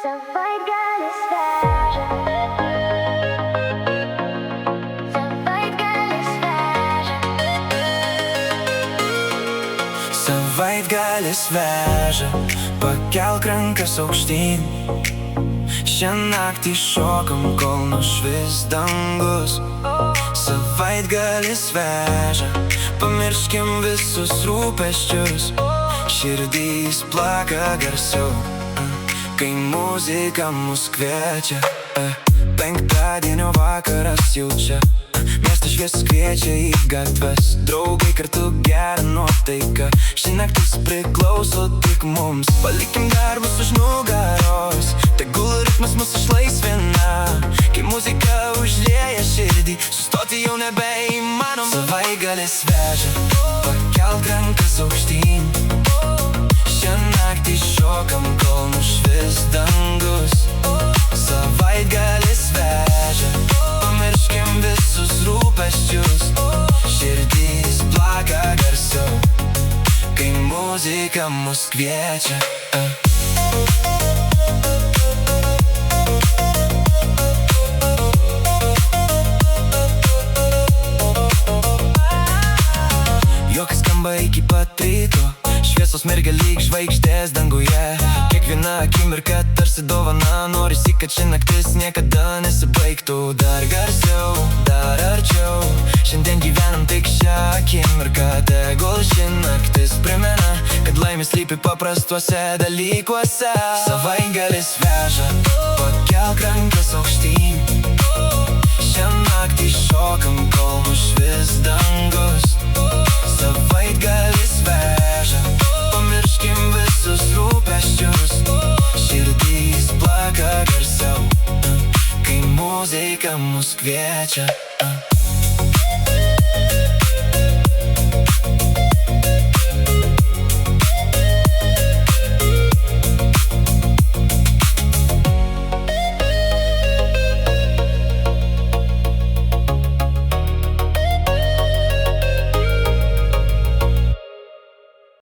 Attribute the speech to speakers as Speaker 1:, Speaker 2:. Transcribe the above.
Speaker 1: Savaitgalis veža. Savaitgalis veža.
Speaker 2: Savaitgalis veža, pakelk rankas aukštyn. Šią naktį šokam, kol nušvis dangus. Savaitgalis veža, pamirškim visus rūpesčius. Širdys plaka garsiau, kai muzika mus kviečia. Penktadienio vakaras jau čia, miestas šviesus kviečia į gatves. Draugai kartu gerą nuotaiką, ši naktis priklauso tik mums. Palikim darbus už nugaros, tegul ritmas mus išlaisvina. Kai muzika užlieja širdį, sustoti jau nebeįmanom. Savaitgalis veža, pakelk rankas aukštyn. Šią naktį šokam, kol nušvis dangus. Savaitgalis veža, pamirškim visus rūpesčius. Širdys plaka garsiau, kai muzika mus kviečia. Juokas skamba iki pat ryto, šviesos mergia lyg žvaigždės danguje. Kiekviena akimirka tarsi dovana, norisi, kad ši naktis niekada nesibaigtų. Dar garsiau, dar arčiau, šiandien gyvenam tik šią akimirką. Tegul ši naktis primena, kad laimė slypi paprastuose dalykuose. Savaitgalis veža, pakelk rankas aukštyn. Šią naktį šokam, kol nušvis dangus. Savaitgalis veža, pamirškim visus rūpesčius. Širdys plaka garsiau, kai muzika mus kviečia.